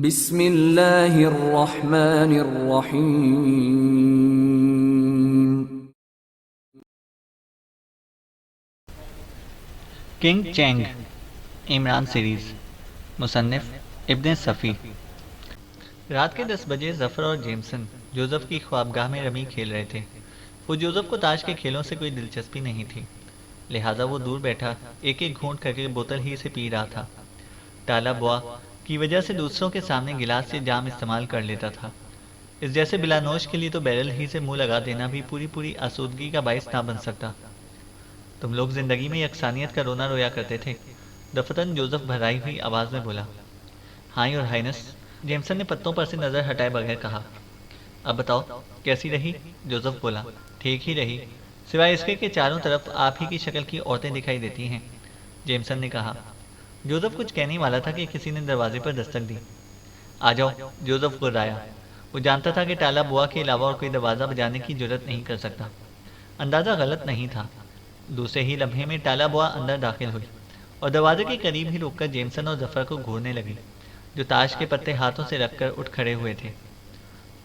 بسم اللہ الرحمن الرحیم۔ کنگ چینگ عمران سیریز، مصنف ابن صفی۔ رات کے 10 بجے ظفر اور جیمسن جوزف کی خوابگاہ میں رمی کھیل رہے تھے۔ وہ جوزف کو تاش کے کھیلوں سے کوئی دلچسپی نہیں تھی، لہٰذا وہ دور بیٹھا ایک ایک گھونٹ کر کے بوتل ہی سے پی رہا تھا۔ ٹالا بوا کی وجہ سے دوسروں کے سامنے گلاس سے جام استعمال کر لیتا تھا۔ اس جیسے بلا نوش کے لیے تو بیرل ہی سے منہ لگا دینا بھی پوری آسودگی کا باعث نہ بن سکتا۔ تم لوگ زندگی میں یکسانیت کا رونا رویا کرتے تھے، دفتن جوزف بھرائی ہوئی آواز میں بولا۔ ہاں یور ہائنس، جیمسن نے پتوں پر سے نظر ہٹائے بغیر کہا۔ اب بتاؤ کیسی رہی؟ جوزف بولا۔ ٹھیک ہی رہی، سوائے اس کے کہ چاروں طرف آپ ہی کی شکل کی عورتیں دکھائی دیتی ہیں، جیمسن نے کہا۔ جوزف کچھ کہنے والا تھا کہ کسی نے دروازے پر دستک دی۔ آ جاؤ، جوزف گرایا۔ وہ جانتا تھا کہ ٹالا بوا کے علاوہ اور کوئی دروازہ بجانے کی جرت نہیں کر سکتا۔ اندازہ غلط نہیں تھا۔ دوسرے ہی لمحے میں ٹالا بوا اندر داخل ہوئی اور دروازے کے قریب ہی رک کر جیمسن اور ظفر کو گھورنے لگی، جو تاش کے پتے ہاتھوں سے رکھ کر اٹھ کھڑے ہوئے تھے۔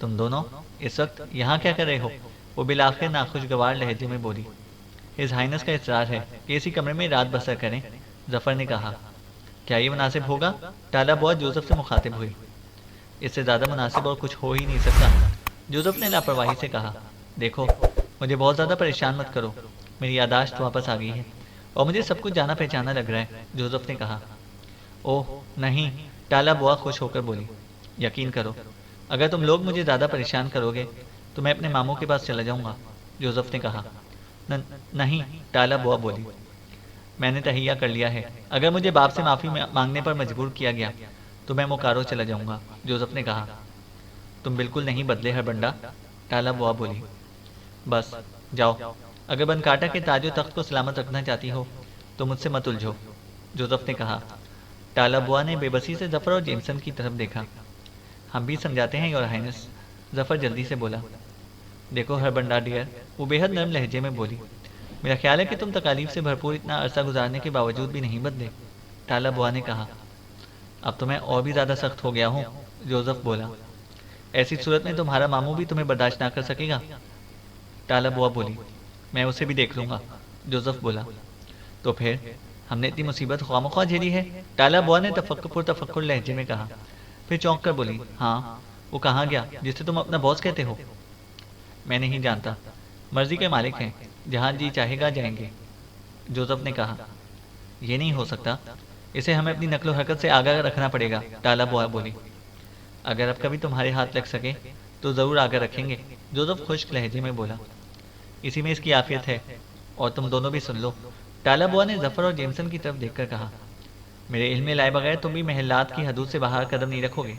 تم دونوں اس وقت یہاں کیا کر رہے ہو؟ وہ بالآخر ناخوشگوار لہجے میں بولی۔ ہز ہائنس کا اصرار ہے کہ اسی کمرے میں رات بسر کریں، ظفر نے کہا۔ کیا یہ مناسب ہوگا؟ ٹالا بوا جوزف سے مخاطب ہوئی۔ اس سے زیادہ مناسب اور کچھ ہو ہی نہیں سکتا، جوزف نے لاپرواہی سے کہا۔ دیکھو، مجھے بہت زیادہ پریشان مت کرو، میری یادداشت واپس آ گئی ہے اور مجھے سب کچھ جانا پہچانا لگ رہا ہے، جوزف نے کہا۔ اوہ نہیں، ٹالا بوا خوش ہو کر بولی۔ یقین کرو، اگر تم لوگ مجھے زیادہ پریشان کرو گے تو میں اپنے ماموں کے پاس چلا جاؤں گا، جوزف نے کہا۔ نہیں، ٹالا بوا بولی، میں نے تہیہ کر لیا ہے، اگر مجھے باپ سے معافی مانگنے پر مجبور کیا گیا تو میں موکارو چلا جاؤں گا، جوزف نے کہا۔ تم بالکل نہیں بدلے ہر بنڈا، ٹالا بوا بولی۔ بس جاؤ، اگر بنکاٹا کے تاج و تخت کو سلامت رکھنا چاہتی ہو تو مجھ سے مت الجھو، جوزف نے کہا۔ ٹالا بوا نے بے بسی سے ظفر اور جیمسن کی طرف دیکھا۔ ہم بھی سمجھاتے ہیں یور ہائنس، ظفر جلدی سے بولا۔ دیکھو ہر بنڈا ڈیئر، وہ بے حد نرم لہجے میں بولی، میرا خیال ہے کہ تم تکالیف سے بھرپور اتنا عرصہ گزارنے کے باوجود بھی نہیں بدلے، ٹالا بوا نے کہا۔ اب تو میں اور بھی زیادہ سخت ہو گیا ہوں، جوزف بولا۔ ایسی صورت میں تمہارا ماموں بھی تمہیں برداشت نہ کر سکے گا، ٹالا بوا بولی۔ میں اسے بھی دیکھ لوں گا، جوزف بولا۔ تو پھر ہم نے اتنی مصیبت خواہ مخواہ جھیلی ہے، ٹالا بوا نے تفکر لہجے میں کہا۔ پھر چونک کر بولی، ہاں وہ کہاں گیا جسے تم اپنا باس کہتے ہو؟ میں نہیں جانتا، مرضی کے مالک ہیں، جہاں جی چاہے گا جائیں گے، جوزف نے کہا۔ یہ نہیں ہو سکتا، اسے ہمیں اپنی نقل و حرکت سے آگاہ رکھنا پڑے گا، ٹالا بوا بولی۔ اگر اب کبھی تمہارے ہاتھ لگ سکے تو ضرور آگاہ رکھیں گے، جوزف خشک لہجے میں بولا۔ اسی میں اس کی عافیت ہے، اور تم دونوں بھی سن لو، ٹالا بوا نے ظفر اور جیمسن کی طرف دیکھ کر کہا۔ میرے علم میں لائے بغیر تم بھی محلات کی حدود سے باہر قدم نہیں رکھو گے،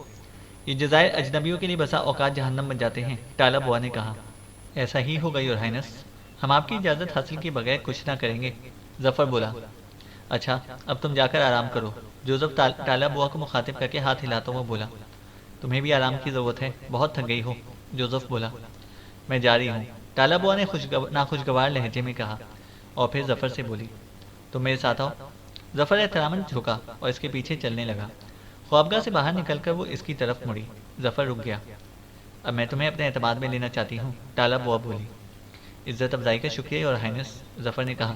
یہ جزائر اجنبیوں کے لیے بسا اوقات جہنم بن جاتے ہیں، ٹالا بوا نے کہا۔ ایسا ہی ہوگا یور ہائنس، ہم آپ کی اجازت حاصل کیے بغیر کچھ نہ کریں گے، ظفر بولا۔ اچھا اب تم جا کر آرام کرو، جوزف ٹالا بوا کو مخاطب کر کے ہاتھ ہلاتا ہوا بولا۔ تمہیں بھی آرام کی ضرورت ہے، بہت تھک گئی ہو، جوزف بولا۔ میں جا رہی ہوں، ٹالا بوا نے ناخوشگوار لہجے میں کہا، اور پھر ظفر سے بولی، تم میرے ساتھ آؤ۔ ظفر احتراماً جھکا اور اس کے پیچھے چلنے لگا۔ خوابگاہ سے باہر نکل کر وہ اس کی طرف مڑی، ظفر رک گیا۔ اب میں تمہیں اپنے اعتماد میں لینا چاہتی ہوں، ٹالا بوا بولی۔ عزت افزائی کا شکریہ یور ہائنس، ظفر نے کہا۔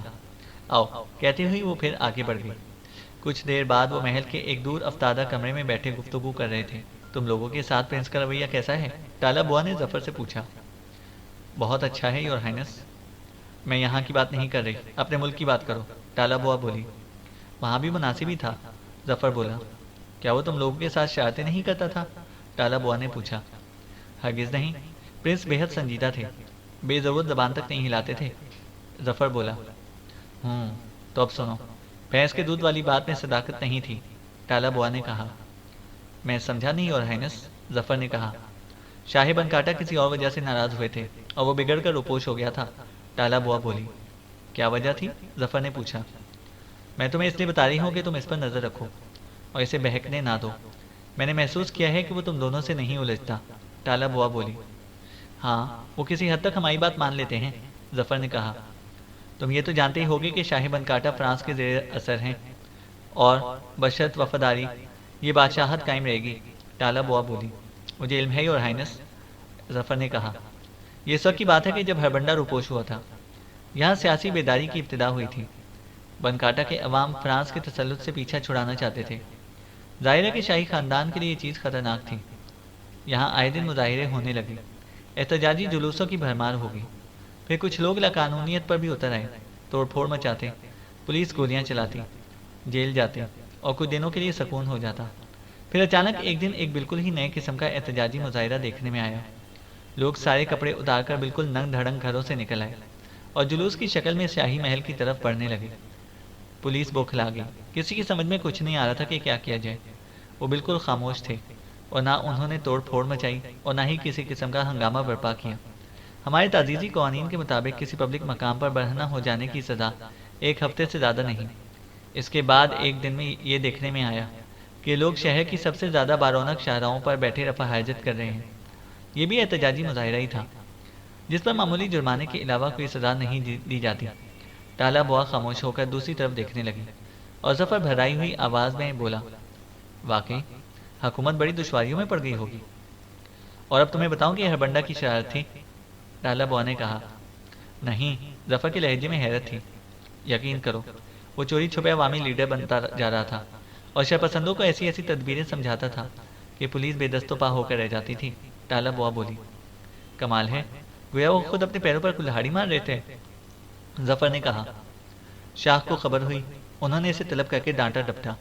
آؤ، کہتی ہوئی وہ پھر آگے بڑھ گئی۔ کچھ دیر بعد وہ محل کے ایک دور افتادہ کمرے میں بیٹھے گفتگو کر رہے تھے۔ تم لوگوں کے ساتھ پرنس کا رویہ کیسا ہے؟ ٹالا بوا نے ظفر سے پوچھا۔ بہت اچھا ہے یور ہائنس۔ میں یہاں کی بات نہیں کر رہی، اپنے ملک کی بات کرو، ٹالا بوا بولی۔ وہاں بھی مناسب ہی تھا، ظفر بولا۔ کیا وہ تم لوگوں کے ساتھ شرارتیں نہیں کرتا تھا؟ ٹالا بوا نے پوچھا۔ ہرگز نہیں، پرنس بے حد سنجیدہ تھے، بے ضرورت زبان تک نہیں ہلاتے تھے، ظفر بولا۔ تو اب سنو، بھینس کے دودھ والی بات میں صداقت نہیں تھی، ٹالا بوا نے کہا۔ میں سمجھا نہیں یور ہائنس، ظفر نے کہا۔ شاہ بنکاٹا کسی اور وجہ سے ناراض ہوئے تھے اور وہ بگڑ کر روپوش ہو گیا تھا، ٹالا بوا بولی۔ کیا وجہ تھی؟ ظفر نے پوچھا۔ میں تمہیں اس لیے بتا رہی ہوں کہ تم اس پر نظر رکھو اور اسے بہکنے نہ دو، میں نے محسوس کیا ہے کہ وہ تم دونوں سے نہیں الجھتا، ٹالا بوا بولی۔ ہاں وہ کسی حد تک ہماری بات مان لیتے ہیں، ظفر نے کہا۔ تم یہ تو جانتے ہی ہوگے کہ شاہ بنکاٹا فرانس کے زیر اثر ہیں اور بشرط وفاداری یہ بادشاہت قائم رہے گی، ٹالا بوا بولی۔ مجھے علم ہے یور ہائنس، ظفر نے کہا۔ یہ اس وقت کی بات ہے کہ جب ہربنڈا روپوش ہوا تھا۔ یہاں سیاسی بیداری کی ابتدا ہوئی تھی۔ بنکاٹا کے عوام فرانس کے تسلط سے پیچھا چھڑانا چاہتے تھے۔ ظاہر ہے کہ شاہی خاندان کے لیے یہ چیز خطرناک تھی۔ یہاں آئے دن مظاہرے ہونے لگے، احتجاجی جلوسوں کی بھرمار ہو گئی۔ پھر کچھ لوگ لاقانونیت پر بھی اتر آئے، توڑ پھوڑ مچاتے، پولیس گولیاں چلاتی، جیل جاتے اور کچھ دنوں کے لیے سکون ہو جاتا۔ پھر اچانک ایک دن ایک بالکل ہی نئے قسم کا احتجاجی مظاہرہ دیکھنے میں آیا۔ لوگ سارے کپڑے اتار کر بالکل ننگ دھڑنگ گھروں سے نکل آئے اور جلوس کی شکل میں شاہی محل کی طرف بڑھنے لگے۔ پولیس بوکھلا گئی، کسی کی سمجھ میں کچھ نہیں آ رہا تھا کہ کیا کیا جائے۔ وہ بالکل خاموش تھے اور نہ انہوں نے توڑ پھوڑ مچائی اور نہ ہی کسی قسم کا ہنگامہ برپا کیا۔ ہمارے تعزیزی قوانین کے مطابق کسی پبلک مقام پر برہنہ ہو جانے کی سزا 1 ہفتے سے زیادہ نہیں۔ اس کے بعد ایک دن میں یہ دیکھنے میں آیا کہ لوگ شہر کی سب سے زیادہ بارونق شاہراہوں پر بیٹھے رفع حاجت کر رہے ہیں۔ یہ بھی احتجاجی مظاہرہ ہی تھا، جس پر معمولی جرمانے کے علاوہ کوئی سزا نہیں دی جاتی۔ ٹالا بوا خاموش ہو کر دوسری طرف دیکھنے لگی اور ظفر بھرائی ہوئی آواز میں بولا، واقعی حکومت بڑی دشواریوں میں پڑ گئی ہوگی۔ اور اب تمہیں بتاؤں کہ یہ ہربنڈا کی شرارت تھی؟ ٹالا بوا نے کہا۔ نہیں، ظفر کے لہجے میں حیرت تھی۔ یقین کرو، وہ چوری چھپے عوامی لیڈر بنتا جا رہا تھا اور شرپسندوں کو ایسی ایسی تدبیریں سمجھاتا تھا کہ پولیس بے دست و پا ہو کر رہ جاتی تھی۔ ٹالا بوا بولی، کمال ہے، گویا وہ خود اپنے پیروں پر کلہاڑی مار رہے تھے۔ ظفر نے کہا۔ شاہ کو خبر ہوئی، انہوں نے اسے طلب کر کے ڈانٹا ڈپٹا،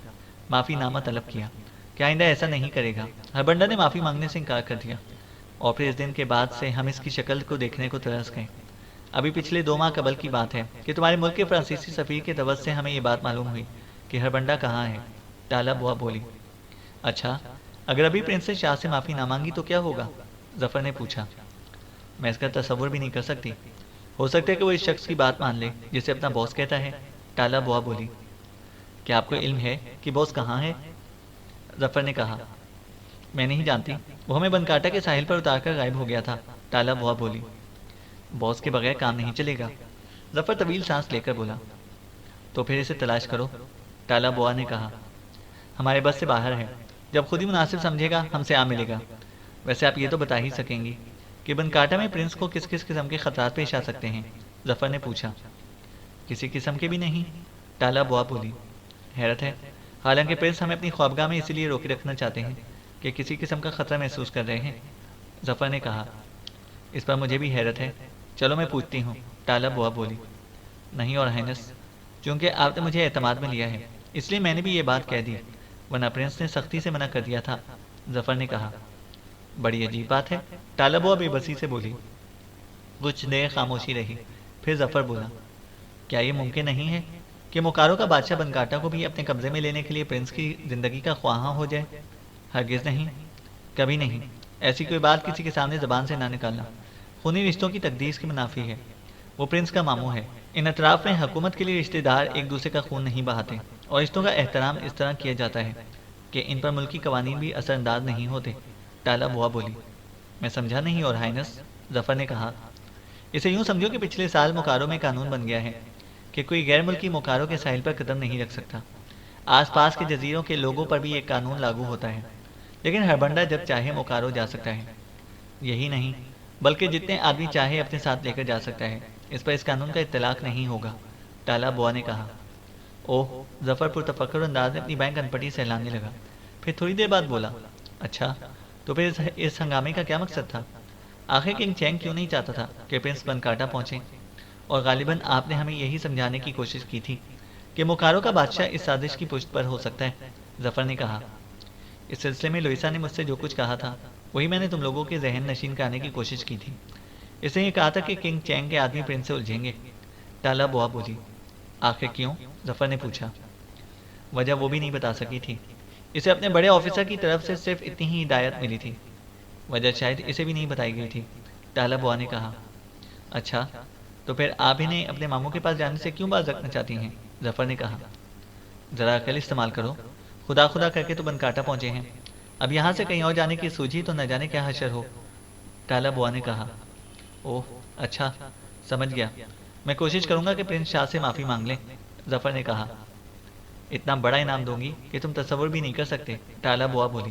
معافی نامہ طلب کیا کہ آئندہ ایسا نہیں کرے گا۔ ہربنڈا نے معافی مانگنے سے انکار کر دیا اور پھر اس دن کے بعد سے ہم اس کی شکل کو دیکھنے کو ترس گئے۔ ابھی پچھلے 2 ماہ قبل کی بات ہے کہ تمہارے ملک کے فرانسیسی سفیر کے دعوت سے ہمیں یہ بات معلوم ہوئی کہ ہربنڈا کہاں ہے۔ ٹالا بوا بولی، اچھا، اگر ابھی پرنسس شاہ سے معافی نہ مانگی تو کیا ہوگا؟ ظفر نے پوچھا۔ میں اس کا تصور بھی نہیں کر سکتی۔ ہو سکتا ہے کہ وہ اس شخص کی بات مان لے جسے اپنا باس کہتا ہے۔ ٹالا بوا بولی، کیا آپ کو علم ہے کہ باس کہاں ہے؟ ظفر نے کہا، میں نہیں جانتی، وہ ہمیں بنکاٹا کے ساحل پر اتار کر غائب ہو گیا تھا۔ ٹالا بوا بولی، باس کے بغیر کام نہیں چلے گا۔ ظفر طویل سانس لے کر بولا، تو پھر اسے تلاش کرو۔ ٹالا بوا نے کہا، ہمارے بس سے باہر ہے، جب خود ہی مناسب سمجھے گا ہم سے آ ملے گا۔ ویسے آپ یہ تو بتا ہی سکیں گی کہ بنکاٹا میں پرنس کو کس کس قسم کے خطرات پیش آ سکتے ہیں؟ ظفر نے پوچھا۔ کسی قسم کے بھی نہیں، ٹالا بوا بولی۔ حیرت ہے، حالانکہ پرنس ہمیں اپنی خوابگاہ میں اسی لیے روکے رکھنا چاہتے ہیں کہ کسی قسم کا خطرہ محسوس کر رہے ہیں۔ ظفر نے کہا، اس پر مجھے بھی حیرت ہے، چلو میں پوچھتی ہوں۔ ٹالا بوا بولی، نہیں اور ہائنس، چونکہ آپ نے مجھے اعتماد میں لیا ہے اس لیے میں نے بھی یہ بات کہہ دی، ورنہ پرنس نے سختی سے منع کر دیا تھا۔ ظفر نے کہا، بڑی عجیب بات ہے۔ ٹالا بوا بے بسی سے بولی۔ کچھ دیر خاموشی رہی، پھر ظفر بولا، کیا یہ ممکن نہیں ہے کہ مکاروں کا بادشاہ بنکاٹا کو بھی اپنے قبضے میں لینے کے لیے پرنس کی زندگی کا خواہاں ہو جائے؟ ہرگز نہیں، کبھی نہیں، ایسی کوئی بات کسی کے سامنے زبان سے نہ نکالنا، خونی رشتوں کی تقدیس کے منافی ہے۔ وہ پرنس کا ماموں ہے، ان اطراف میں حکومت کے لیے رشتہ دار ایک دوسرے کا خون نہیں بہاتے اور رشتوں کا احترام اس طرح کیا جاتا ہے کہ ان پر ملکی قوانین بھی اثر انداز نہیں ہوتے۔ ٹالا بوا بولی، میں سمجھا نہیں اور ہائنس۔ ظفر نے کہا، اسے یوں سمجھو کہ پچھلے سال مکاروں میں قانون بن گیا ہے کہ کوئی غیر ملکی مکاروں کے ساحل پر قدم نہیں رکھ سکتا۔ آس پاس کے جزیروں کے لوگوں پر بھی یہ قانون لاگو ہوتا ہے، لیکن ہربنڈا جب چاہے مکارو جا سکتا ہے۔ یہی نہیں بلکہ جتنے آدمی چاہے اپنے ساتھ لے کر جا سکتا ہے، اس پر اس قانون کا اطلاق نہیں ہوگا۔ ٹالا بوا نے کہا۔ اوہ، ظفر پرتفکر انداز میں اپنی بینک ان پٹی سہلانے لگا، پھر تھوڑی دیر بعد بولا، اچھا، تو پھر اس ہنگامے کا کیا مقصد تھا؟ آخر کنگ چینگ کیوں نہیں چاہتا تھا کہ پرنس بنکاٹا پہنچے؟ اور غالباً آپ نے ہمیں یہی سمجھانے کی کوشش کی تھی کہ مکاروں کا بادشاہ اس سازش کی پشت پر ہو سکتا ہے۔ ظفر نے کہا، اس سلسلے میں لوئیسا نے مجھ سے جو کچھ کہا تھا وہی میں نے تم لوگوں کے ذہن نشین کرانے کی کوشش کی تھی۔ اس نے یہ کہا تھا کہ کنگ چینگ کے آدمی پرنس سے الجھیں گے۔ ٹالا بوا بولی، آخر کیوں؟ ظفر نے پوچھا۔ وجہ وہ بھی نہیں بتا سکی تھی، اسے اپنے بڑے آفیسر کی طرف سے صرف اتنی ہی ہدایت ملی تھی، وجہ شاید اسے بھی نہیں بتائی گئی تھی۔ ٹالا بوا نے کہا، اچھا، تو پھر آپ انہیں اپنے ماموں کے پاس جانے سے کیوں باز رکھنا چاہتی ہیں؟ ظفر نے کہا، ذرا عقل استعمال کرو، خدا خدا کر کے تو بنکاٹا پہنچے ہیں، اب یہاں سے کہیں اور جانے کی سوچی تو نہ جانے کیا حشر ہو۔ ٹالا بوا نے کہا، اوہ اچھا، سمجھ گیا، میں کوشش کروں گا کہ پرنس شاہ سے معافی مانگ لیں۔ ظفر نے کہا، اتنا بڑا انعام دوں گی کہ تم تصور بھی نہیں کر سکتے۔ ٹالا بوا بولی،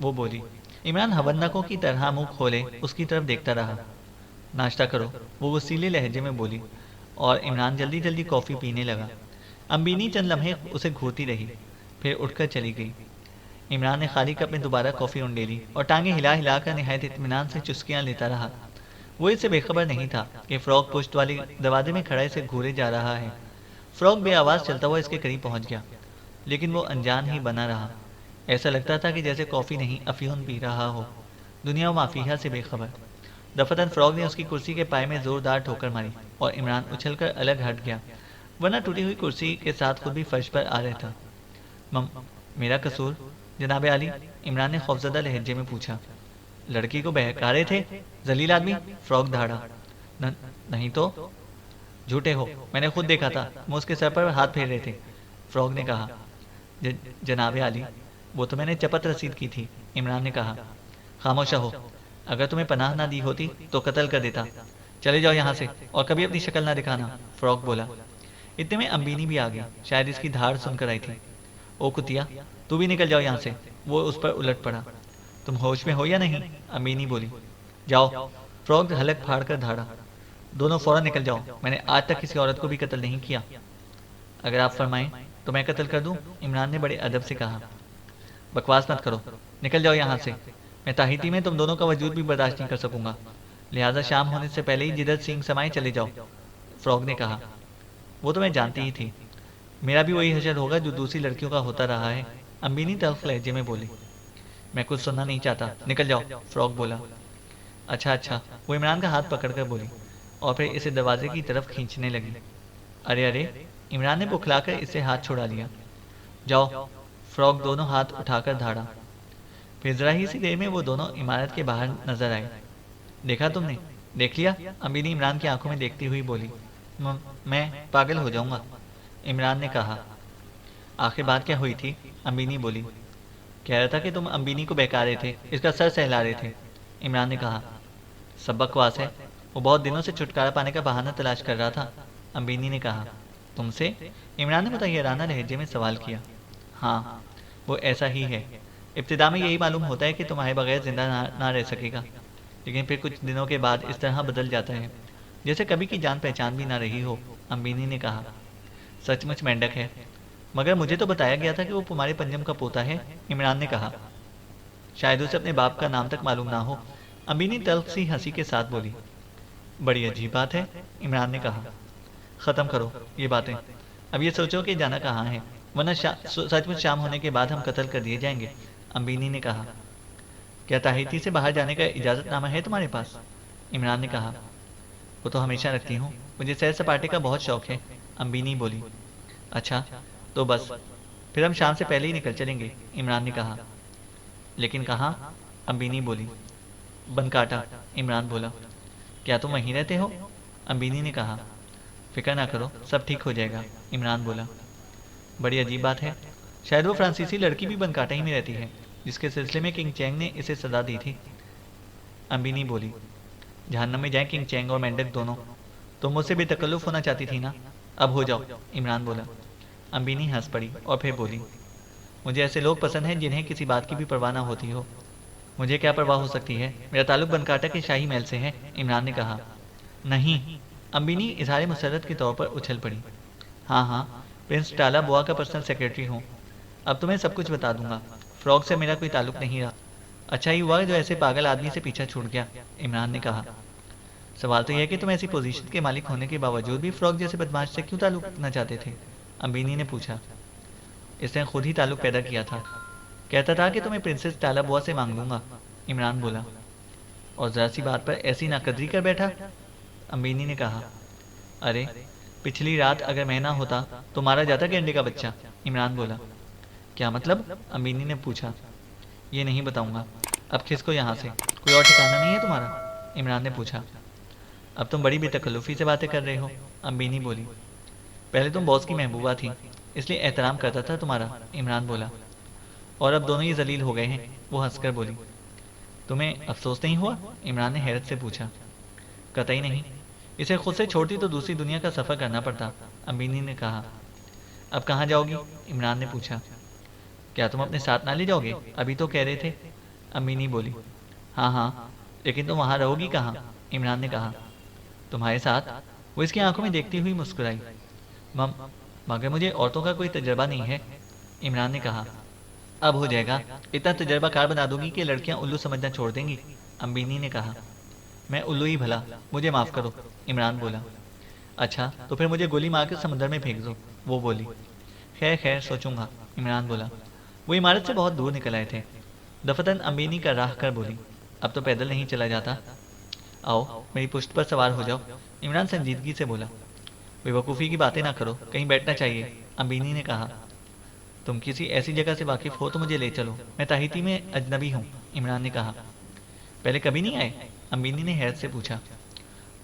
وہ بولی۔ عمران حبنکوں کی طرح منہ کھولے اس کی طرف دیکھتا رہا۔ ناشتہ کرو، وہ وسیلے لہجے میں بولی، اور عمران جلدی جلدی کافی پینے لگا۔ امبینی چند لمحے اسے گھورتی رہی، پھر اٹھ کر چلی گئی۔ عمران نے خالی کپ میں دوبارہ کافی انڈیلی اور ٹانگیں ہلا ہلا کر نہایت اطمینان سے چسکیاں لیتا رہا۔ وہ اس سے بے خبر نہیں تھا کہ فراگ پشت والی دروازے میں کھڑا اسے گھورے جا رہا ہے۔ فراگ بے آواز چلتا ہوا اس کے قریب پہنچ گیا، لیکن وہ انجان ہی بنا رہا۔ ایسا لگتا تھا کہ جیسے کافی نہیں افیون پی رہا ہو، دنیا و مافیہا سے بے خبر۔ دفتن فراگ نے اس کی کرسی کے پائے میں زوردار ٹھوکر ماری اور عمران اچھل کر الگ ہٹ گیا، ورنہ ٹوٹی ہوئی کرسی کے ساتھ خود بھی فرش پر آ رہتا۔ میرا قصور جناب عالی؟ عمران نے خوفزدہ لہجے میں پوچھا۔ لڑکی کو بہکا رہے تھے ذلیل آدمی، فراگ دھاڑا۔ نہیں تو؟ جھوٹے ہو، میں نے خود دیکھا تھا، وہ اس کے سر پر ہاتھ پھیر رہے تھے، فراگ نے کہا۔ جناب عالی، وہ تو میں نے چپت رسید کی تھی، عمران نے کہا۔ خاموش رہو، اگر تمہیں پناہ نہ دی ہوتی تو قتل کر دیتا۔ چلے جاؤ یہاں سے اور کبھی اپنی شکل نہ دکھانا، فراگ بولا۔ اتنے میں امبینی بھی آ گئی، شاید اس کی دھاڑ سن کر آئی تھی۔ او کتیا، تو بھی نکل جاؤ یہاں سے، وہ اس پر الٹ پڑا۔ تم ہوش میں ہو یا نہیں؟ امبینی بولی۔ جاؤ، فراگ حلق پھاڑ کر دھاڑا۔ دونوں فوراً نکل جاؤ، میں نے آج تک کسی عورت کو بھی قتل نہیں کیا۔ اگر آپ فرمائیں تو میں قتل کر دوں، عمران نے بڑے ادب سے کہا۔ بکواس مت کرو، نکل جاؤ یہاں سے، میں تاہیتی میں تم دونوں کا وجود بھی برداشت نہیں کر سکوں گا، لہٰذا شام ہونے سے پہلے ہی جدھر سینگ سمائے چلے جاؤ، فراگ نے کہا۔ وہ تو میں جانتی ہی تھی، میرا بھی وہی حشر ہوگا جو دوسری لڑکیوں کا ہوتا رہا ہے، امبینی تلخ لہجے میں بولی۔ میں کچھ سننا نہیں چاہتا، نکل جاؤ، فراگ بولا۔ اچھا، وہ عمران کا ہاتھ پکڑ کر بولی اور پھر اسے دروازے کی طرف کھینچنے لگی۔ ارے، عمران نے بکھلا کر اس سے ہاتھ چھڑا لیا۔ جاؤ، فراگ دونوں ہاتھ اٹھا کر دھاڑا۔ پھر ذرا ہی سی دیر میں وہ دونوں عمارت کے باہر نظر آئے۔ دیکھا تم نے؟ دیکھ لیا، امبینی عمران کی آنکھوں میں دیکھتی ہوئی بولی۔ میں پاگل ہو جاؤں گا، عمران نے کہا۔ آخر بات کیا ہوئی تھی؟ امبینی بولی۔ کہہ رہا تھا کہ تم امبینی کو بہکا رہے تھے، اس کا سر سہلا رہے تھے، عمران نے کہا۔ سب بکواس ہے، وہ بہت دنوں سے چھٹکارا پانے کا بہانہ تلاش کر رہا تھا، امبینی نے کہا۔ تم سے؟ عمران نے متحیرانہ لہجے میں سوال کیا۔ ہاں، وہ ایسا ہی ہے، ابتدا میں یہی معلوم ہوتا ہے کہ تمہارے بغیر زندہ نہ رہ سکے گا، لیکن پھر کچھ دنوں کے بعد اس طرح بدل جاتا ہے جیسے کبھی کی جان پہچان بھی نہ رہی ہو، امبینی نے کہا۔ سچ مچ مینڈک ہے، مگر مجھے تو بتایا گیا تھا کہ وہ تمہارے پنجم کا پوتا ہے، عمران نے کہا۔ شاید اسے اپنے باپ کا نام تک معلوم نہ ہو، امبینی تلخ سی ہنسی کے ساتھ بولی۔ بڑی عجیب بات ہے، عمران نے کہا۔ ختم کرو یہ باتیں، اب یہ سوچو کہ جانا کہاں ہے، ورنہ سچ مچ شام ہونے کے بعد ہم قتل کر دیے جائیں گے، امبینی نے کہا۔ کیا تاہیتی سے باہر جانے کا اجازت نامہ ہے تمہارے پاس؟ عمران نے کہا۔ وہ تو ہمیشہ رکھتی ہوں، مجھے سیر سپاٹے کا بہت شوق ہے، امبینی بولی۔ اچھا، تو بس پھر ہم شام سے پہلے ہی نکل چلیں گے، عمران نے کہا۔ لیکن کہاں؟ امبینی بولی۔ بنکاٹا، عمران بولا۔ کیا تم وہیں رہتے ہو؟ امبینی نے کہا۔ فکر نہ کرو، سب ٹھیک ہو جائے گا، عمران بولا۔ بڑی عجیب بات ہے، شاید وہ فرانسیسی لڑکی بھی بنکاٹا ہی میں رہتی ہے جس کے سلسلے میں کنگ چینگ نے اسے سزا دی تھی، امبینی بولی۔ جہنم میں جائیں کنگ چینگ اور مینڈک دونوں، تم مجھ سے بے تکلف ہونا چاہتی تھی نا، اب ہو جاؤ، عمران بولا۔ امبینی ہنس پڑی اور پھر بولی۔ مجھے ایسے لوگ پسند ہیں جنہیں کسی بات کی بھی پرواہ نہ ہوتی ہو۔ مجھے کیا پرواہ ہو سکتی ہے، میرا تعلق بنکاٹا کے شاہی محل سے ہے، عمران نے کہا۔ نہیں، امبینی اظہار مسرت کے طور پر اچھل پڑی۔ ہاں، پرنس ٹالا بوا کا پرسنل سیکرٹری ہوں، اب تمہیں سب کچھ بتا دوں گا، فراگ سے میرا کوئی تعلق نہیں رہا، اچھا ہی ہوا جو ایسے پاگل آدمی سے پیچھا چھوٹ گیا، عمران نے کہا۔ سوال تو یہ ہے کہ تم ایسی پوزیشن کے مالک ہونے کے باوجود بھی فراگ جیسے بدماش سے کیوں تعلق رکھنا چاہتے تھے، امبینی نے پوچھا۔ اس نے خود ہی تعلق پیدا کیا تھا، کہتا تھا کہ تمہیں پرنسس ٹالا بوا سے مانگ لوں گا، عمران بولا۔ اور ذرا سی بات پر ایسی ناقدری کر بیٹھا، امبینی نے کہا۔ ارے، پچھلی رات اگر میں نہ ہوتا تو مارا جاتا گینڈے کا بچہ، عمران بولا۔ کیا مطلب؟ امبینی نے پوچھا۔ یہ نہیں بتاؤں گا، اب کھسکو یہاں سے، کوئی اور ٹھکانہ نہیں ہے تمہارا، عمران نے پوچھا۔ اب تم بڑی بے تکلفی سے باتیں کر رہے ہو، امبینی بولی۔ پہلے تم باس کی محبوبہ تھی، اس لیے احترام کرتا تھا تمہارا، عمران بولا، اور اب دونوں ہی ذلیل ہو گئے ہیں، وہ ہنس کر بولی۔ تمہیں افسوس نہیں ہوا، عمران نے حیرت سے پوچھا۔ قطعی نہیں، اسے خود سے چھوڑتی تو دوسری دنیا کا سفر کرنا پڑتا، امبینی نے کہا۔ اب کہاں جاؤ گی، عمران نے پوچھا۔ کیا تم اپنے ساتھ نہ لے جاؤ گے، ابھی تو کہہ رہے تھے، امینی بولی۔ ہاں ہاں، لیکن تم وہاں رہو گی کہاں؟ عمران نے کہا۔ تمہارے ساتھ۔ وہ اس کی آنکھوں میں دیکھتی ہوئی مسکرائی۔ مگر مجھے عورتوں کا کوئی تجربہ نہیں ہے، عمران نے کہا۔ اب ہو جائے گا، اتنا تجربہ کار بنا دوں گی کہ لڑکیاں الو سمجھنا چھوڑ دیں گی، امینی نے کہا۔ میں الو ہی بھلا، مجھے معاف کرو، عمران بولا۔ اچھا تو پھر مجھے گولی مار کے سمندر میں پھینک دو، وہ بولی۔ خیر خیر سوچوں گا، عمران بولا۔ وہ عمارت سے بہت دور نکل آئے تھے۔ دفتن امینی کا راہ کر بولی، اب تو پیدل نہیں چلا جاتا، آؤ میری پشت پر سوار ہو جاؤ، عمران سنجیدگی سے بولا۔ بے وقوفی کی باتیں نہ کرو، کہیں بیٹھنا چاہیے، امینی نے کہا۔ تم کسی ایسی جگہ سے واقف ہو تو مجھے لے چلو، میں تاہیتی میں اجنبی ہوں، عمران نے کہا۔ پہلے کبھی نہیں آئے؟ امینی نے حیرت سے پوچھا۔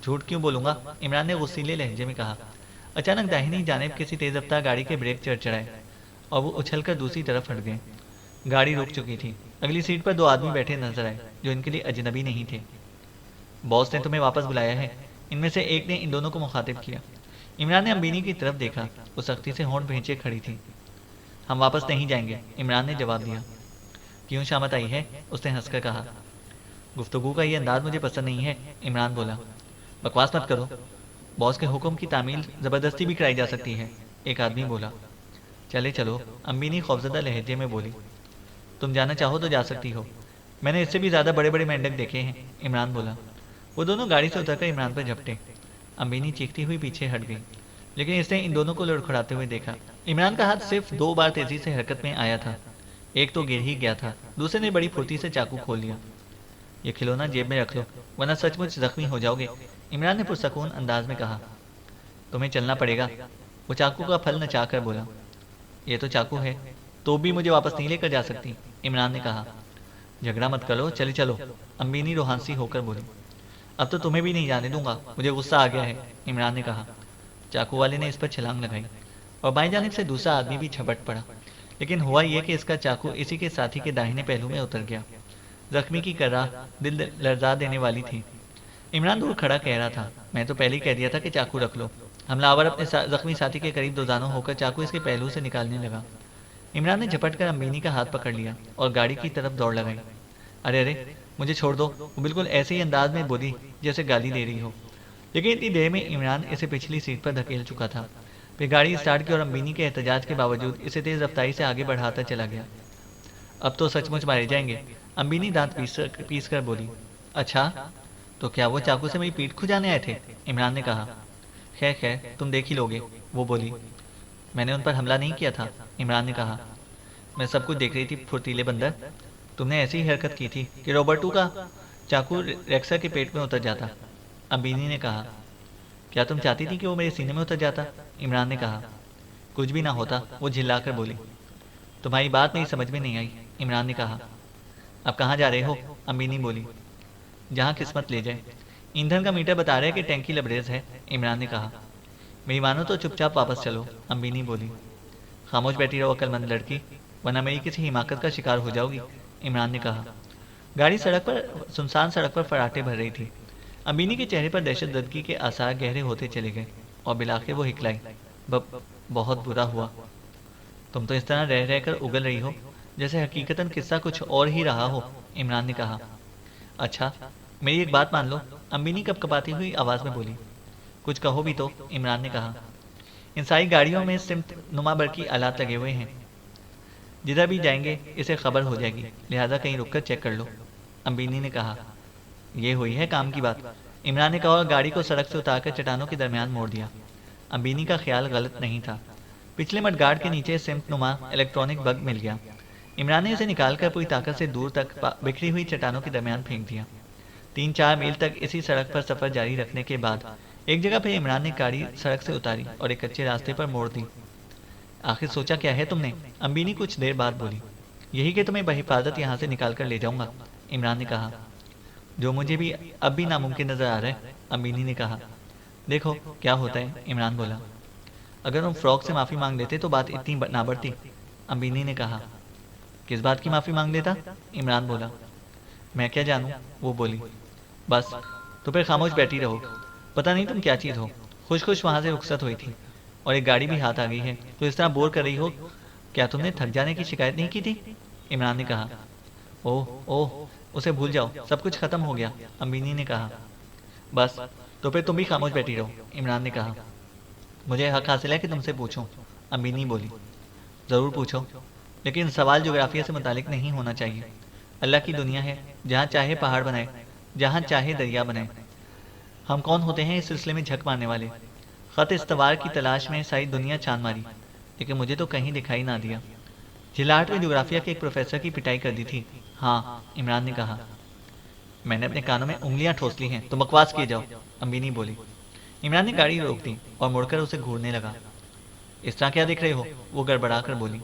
جھوٹ کیوں بولوں گا، عمران نے غصیلے لہجے میں کہا۔ اچانک داہنی جانب کسی تیز رفتار گاڑی کے بریک چڑچڑائے اور وہ اچھل کر دوسری طرف ہٹ گئے۔ گاڑی رک چکی تھی۔ اگلی سیٹ پر دو آدمی بیٹھے نظر آئے جو ان کے لیے اجنبی نہیں تھے۔ باس نے تمہیں واپس بلایا ہے، ان میں سے ایک نے ان دونوں کو مخاطب کیا۔ عمران نے امینی کی طرف دیکھا، وہ سختی سے ہونٹ بھینچے کھڑی تھی۔ ہم واپس نہیں جائیں گے، عمران نے جواب دیا۔ کیوں شامت آئی ہے، اس نے ہنس کر کہا۔ گفتگو کا یہ انداز مجھے پسند نہیں ہے، عمران بولا۔ بکواس مت کرو، باس کے حکم کی تعمیل زبردستی بھی کرائی جا سکتی ہے، ایک آدمی بولا۔ چلے چلو، امینی خوفزدہ لہجے میں بولی۔ تم جانا چاہو تو جا سکتی ہو، میں نے اس سے بھی زیادہ بڑے بڑے مینڈک دیکھے ہیں، عمران بولا۔ وہ دونوں گاڑی سے اتر کر عمران پر جھپٹے۔ امینی چیختی ہوئی پیچھے ہٹ گئی، لیکن اس نے ان دونوں کو لڑکھڑاتے ہوئے دیکھا۔ عمران کا ہاتھ صرف 2 بار تیزی سے حرکت میں آیا تھا، ایک تو گر ہی گیا تھا، دوسرے نے بڑی پھرتی سے چاقو کھول لیا۔ یہ کھلونا جیب میں رکھ لو ورنہ سچ مچ زخمی ہو جاؤ گے، عمران نے پرسکون انداز میں کہا۔ تمہیں چلنا پڑے گا، وہ چاقو کا پھل نچا کر بولا۔ یہ تو چاقو ہے، تو بھی مجھے واپس نہیں لے کر جا سکتی، عمران نے کہا۔ جھگڑا مت کرو، چلے چلو، امینی روحانسی ہو کر بولی۔ اب تو تمہیں بھی نہیں جانے دوں گا، مجھے غصہ آ گیا ہے، عمران نے کہا۔ چاقو والے نے اس پر چھلانگ لگائی اور بائیں جانب سے دوسرا آدمی بھی جھپٹ پڑا، لیکن ہوا یہ کہ اس کا چاقو اسی کے ساتھی کے داہنے پہلو میں اتر گیا۔ زخمی کی کرا دل لرزا دینے والی تھی۔ عمران دور کھڑا کہہ رہا تھا، میں تو پہلے ہی کہہ دیا تھا کہ چاقو رکھ لو۔ حملہ آور اپنے زخمی ساتھی کے قریب دوزانوں ہو کر چاقو اس کے پہلو سے نکالنے لگا۔ عمران نے جھپٹ کر امینی کا ہاتھ پکڑ لیا اور گاڑی کی طرف دوڑ لگائی۔ ارے ارے مجھے چھوڑ دو، وہ بالکل ایسے ہی انداز میں بولی جیسے گالی دے رہی ہو، لیکن اتنی دیر میں عمران اسے پچھلی سیٹ پر دھکیل چکا تھا۔ پھر گاڑی اسٹارٹ کی اور امینی کے احتجاج کے باوجود اسے تیز رفتاری سے آگے بڑھاتا چلا گیا۔ اب تو سچ مچ مارے جائیں گے، امینی دانت پیس کر بولی۔ اچھا تو کیا وہ چاقو سے میری پیٹھ کھجانے آئے تھے، عمران نے کہا۔ خیر خیر تم دیکھ ہی لوگے، وہ بولی۔ میں نے ان پر حملہ نہیں کیا تھا، عمران نے کہا۔ میں سب کچھ دیکھ رہی تھی پھرتیلے بندر، تم نے ایسی ہی حرکت کی تھی کہ روبرٹو کا چاقو ریکسا کے پیٹ میں اتر جاتا، امینی نے کہا۔ کیا تم چاہتی تھی کہ وہ میرے سینے میں اتر جاتا، عمران نے کہا۔ کچھ بھی نہ ہوتا، وہ جھلا کر بولی۔ تمہاری بات میری سمجھ میں نہیں آئی، عمران نے کہا۔ اب کہاں جا رہے ہو، امینی بولی۔ جہاں قسمت لے جائے، ایندھن کا میٹر بتا رہا ہے کہ ٹینکی لبریز ہے، عمران نے کہا۔ میری مانو تو چپ چاپ واپس چلو، امینی بولی۔ خاموش بیٹھی رہو عقل مند لڑکی، ورنہ میری کسی حماقت کا شکار ہو جاؤ گی، عمران نے کہا۔ گاڑی سنسان سڑک پر فراٹے بھر رہی تھی۔ امینی کے چہرے پر دہشت زدگی کے آثار گہرے ہوتے چلے گئے اور بالآخر وہ ہکلائی۔ بہت برا ہوا، تم تو اس طرح رہ رہ کر اگل رہی ہو جیسے حقیقتاً قصہ کچھ اور ہی رہا ہو، عمران نے کہا۔ اچھا میری ایک بات مان لو، امینی کپ کپاتی ہوئی آواز میں بولی۔ کچھ کہو بھی تو، عمران نے کہا۔ ان ساری گاڑیوں میں سمت نما برقی آلات لگے ہوئے ہیں، جدھر بھی جائیں گے اسے خبر ہو جائے گی، لہذا کہیں رک کر چیک کر لو، امینی نے کہا۔ یہ ہوئی ہے کام کی بات، عمران نے کہا اور گاڑی کو سڑک سے اتار کر چٹانوں کے درمیان موڑ دیا۔ امینی کا خیال غلط نہیں تھا، پچھلے مڈ گارڈ کے نیچے سمت نما الیکٹرانک بگ مل گیا۔ عمران نے اسے نکال کر پوری طاقت سے دور تک بکھری ہوئی چٹانوں کے درمیان پھینک دیا۔ 3-4 میل تک اسی سڑک پر سفر جاری رکھنے کے بعد ایک جگہ پہ عمران نے گاڑی سڑک سے اتاری اور ایک کچے راستے پر موڑ دی۔ آخر سوچا کیا ہے تم نے، امینی کچھ دیر بعد بولی۔ یہی کہ تمہیں بحفاظت یہاں سے نکال کر لے جاؤں گا، عمران نے کہا۔ جو مجھے بھی اب بھی ناممکن نظر آ رہا ہے، امینی نے کہا۔ دیکھو کیا ہوتا ہے، عمران بولا۔ اگر تم فراق سے معافی مانگ لیتے تو بات اتنی نہ بڑھتی، امینی نے کہا۔ کس بات کی معافی مانگ لیتا، عمران بولا۔ میں کیا جانوں، وہ بولی۔ بس تو پھر خاموش بیٹھی رہو، پتہ نہیں تم کیا چیز ہو۔ خوش خوش وہاں سے رخصت ہوئی تھی اور ایک گاڑی بھی ہاتھ آ گئی ہے تو اس طرح بور کر رہی ہو، کیا تم نے تھک جانے کی شکایت نہیں کی تھی، عمران نے کہا۔ اوہ اوہ، اسے بھول جاؤ، سب کچھ ختم ہو گیا، امبینی نے کہا۔ بس تو پھر تم بھی خاموش بیٹھی رہو، عمران نے کہا۔ مجھے حق حاصل ہے کہ تم سے پوچھوں، امبینی بولی۔ ضرور پوچھو، لیکن سوال جغرافیہ سے متعلق نہیں ہونا چاہیے۔ اللہ کی دنیا ہے، جہاں چاہے پہاڑ بنائے، جہاں چاہے دریا بنائے۔ ہم کون ہوتے ہیں اس سلسلے میں جھک مارنے والے؟ خط استوار کی تلاش میں ساری دنیا چاند ماری، لیکن مجھے تو کہیں دکھائی نہ دیا۔ جھلاہٹ میں جغرافیہ کے ایک پروفیسر کی پٹائی کر دی تھی۔ ہاں، عمران نے کہا۔ میں نے اپنے کانوں میں انگلیاں ٹھوس لی ہیں، تو بکواس کیے جاؤ، امبینی بولی۔ عمران نے گاڑی روک دی اور مڑ کر اسے گھورنے لگا۔ اس طرح کیا دیکھ رہے ہو؟ وہ گڑبڑا کر بولی۔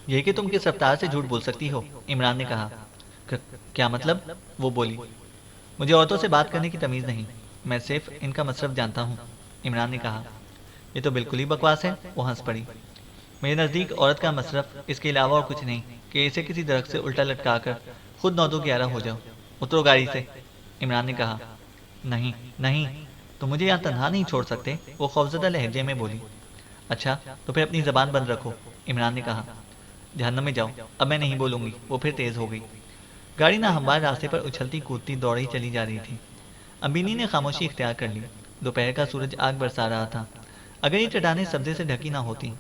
یہ کہ تم کس رفتار سے جھوٹ بول سکتی ہو، عمران نے کہا۔ کیا مطلب؟ وہ بولی۔ مجھے عورتوں سے بات کرنے کی تمیز نہیں، میں صرف ان کا مصرف جانتا ہوں، عمران نے کہا۔ یہ تو بالکل ہی بکواس ہے، وہ ہنس پڑی۔ میرے نزدیک عورت کا مصرف اس کے علاوہ اور کچھ نہیں کہ اسے کسی درخت سے الٹا لٹکا کر خود 9-2-11 ہو جاؤ۔ اترو گاڑی سے، عمران نے کہا۔ نہیں نہیں، تم مجھے یہاں تنہا نہیں چھوڑ سکتے، وہ خوفزدہ لہجے میں بولی۔ اچھا تو پھر اپنی زبان بند رکھو، عمران نے کہا۔ جہنم میں جاؤ، اب میں نہیں بولوں گی، وہ پھر تیز ہو گئی۔ گاڑی ناہموار راستے پر اچھلتی کودتی دوڑی چلی جا رہی تھی۔ امبینی نے خاموشی اختیار کر لی۔ دوپہر کا سورج آگ برسا رہا تھا۔ اگر یہ چٹانیں سبزے سے ڈھکی نہ ہوتی،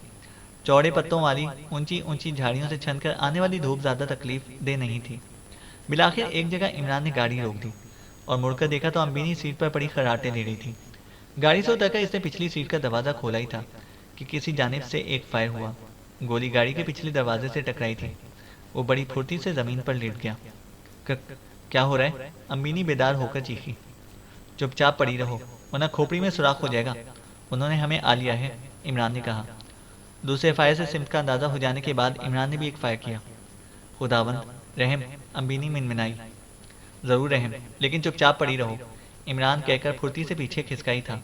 چوڑے پتوں والی اونچی اونچی جھاڑیوں سے چھن کر آنے والی دھوپ زیادہ تکلیف دہ نہیں تھی۔ بالآخر ایک جگہ عمران نے گاڑی روک دی اور مڑ کر دیکھا تو امبینی سیٹ پر پڑی خراٹیں لے رہی تھی۔ گاڑی سے اتر کر اس نے پچھلی سیٹ کا دروازہ کھولا ہی تھا کہ کسی جانب سے ایک فائر ہوا۔ گولی گاڑی کے پچھلے دروازے سے ٹکرائی تھی۔ وہ بڑی پھرتی سے زمین پر لیٹ گیا۔ کیا ہو رہا ہے؟ امبینی بیدار ہو کر چیخی۔ چپ چاپ پڑی رہو، ورنہ کھوپڑی میں سوراخ ہو جائے گا، انہوں نے ہمیں آ لیا ہے، عمران نے کہا۔ دوسرے فائر سے سمت کا اندازہ ہو جانے کے بعد عمران نے بھی ایک فائر کیا۔ خداوند رحم، امبینی منمنائی۔ ضرور رحم، لیکن چپ چاپ پڑی رہو، عمران کہہ کر پھرتی سے پیچھے کھسکائی تھا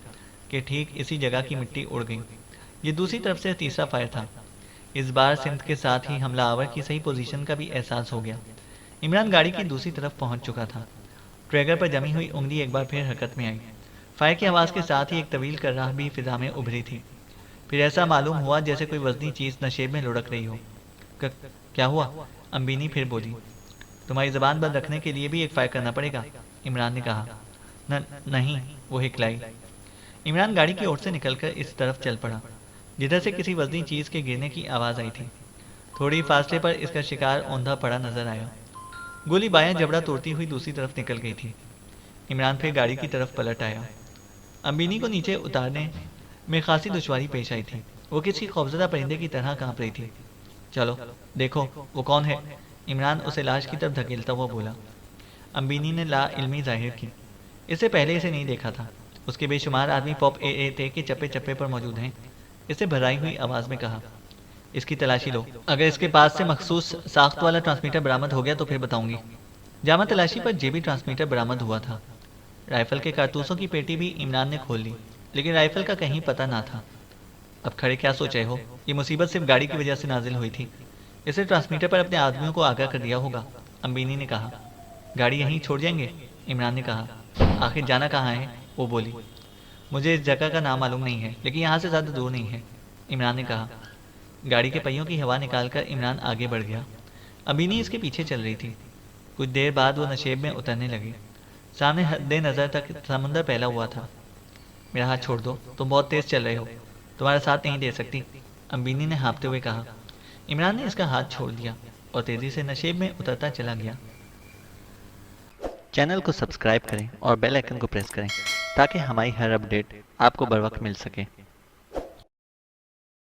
کہ ٹھیک اسی جگہ کی مٹی اڑ گئی۔ یہ دوسری طرف سے تیسرا فائر تھا۔ اس بار سمت کے ساتھ ہی حملہ آور کی صحیح پوزیشن کا بھی احساس ہو گیا۔ عمران گاڑی کی دوسری طرف پہنچ چکا تھا۔ ٹریگر پر جمی ہوئی انگلی ایک بار پھر حرکت میں آئی۔ فائر کی آواز کے ساتھ ہی ایک طویل کرراہ بھی فضا میں ابھری تھی۔ پھر ایسا معلوم ہوا جیسے کوئی وزنی چیز نشیب میں لڑک رہی ہو۔ کیا ہوا؟ امبینی پھر بولی۔ تمہاری زبان بند رکھنے کے لیے بھی ایک فائر کرنا پڑے گا، عمران نے کہا۔ نہیں، وہ ہکلائی۔ عمران گاڑی کی اوٹ سے نکل کر اس طرف چل پڑا جدھر سے کسی وزنی چیز کے گرنے کی آواز آئی تھی۔ تھوڑی فاصلے پر اس کا شکار اوندھا پڑا نظر آیا۔ گولی بایاں جبڑا توڑتی ہوئی دوسری طرف نکل گئی تھی۔ عمران پھر گاڑی کی طرف پلٹ آیا۔ امبینی کو نیچے اتارنے میں خاصی دشواری پیش آئی تھی۔ وہ کسی خوفزدہ پرندے کی طرح کانپ رہی تھی۔ چلو دیکھو وہ کون ہے، عمران اسے لاش کی طرف دھکیلتا ہوا بولا۔ امبینی نے لا علمی ظاہر کی۔ اسے پہلے اسے نہیں دیکھا تھا۔ اس کے بے شمار آدمی پاپ اے کے چپے چپے پر موجود ہیں، اسے بھرائی ہوئی آواز میں کہا۔ اس کی تلاشی لو، اگر اس کے پاس سے مخصوص ساخت والا ٹرانسمیٹر برآمد ہو گیا تو پھر بتاؤں گی۔ جامع تلاشی پر جیبی ٹرانسمیٹر برآمد ہوا تھا۔ رائفل کے کارتوسوں کی پیٹی بھی عمران نے کھول لی، لیکن رائفل کا کہیں پتہ نہ تھا۔ اب کھڑے کیا سوچ رہے ہو؟ یہ مصیبت صرف گاڑی کی وجہ سے نازل ہوئی تھی۔ اسے ٹرانسمیٹر پر اپنے آدمیوں کو آگاہ کر دیا ہوگا، امبینی نے کہا۔ گاڑی یہیں چھوڑ جائیں گے، عمران نے کہا۔ آخر جانا کہاں ہے؟ وہ بولی۔ مجھے اس جگہ کا نام معلوم نہیں ہے، لیکن یہاں سے زیادہ دور نہیں ہے، عمران نے کہا۔ گاڑی کے پہیوں کی ہوا نکال کر عمران آگے بڑھ گیا۔ امبینی اس کے پیچھے چل رہی تھی۔ کچھ دیر بعد وہ نشیب میں اترنے لگی۔ سامنے حد نظر تک سمندر پھیلا ہوا تھا۔ میرا ہاتھ چھوڑ دو، تم بہت تیز چل رہے ہو، تمہارا ساتھ نہیں دے سکتی، امبینی نے ہانپتے ہوئے کہا۔ عمران نے اس کا ہاتھ چھوڑ دیا اور تیزی سے نشیب میں اترتا چلا گیا۔ چینل کو سبسکرائب کریں اور بیل آئیکن کو پریس کریں تاکہ ہماری ہر اپڈیٹ آپ کو بر وقت مل سکے۔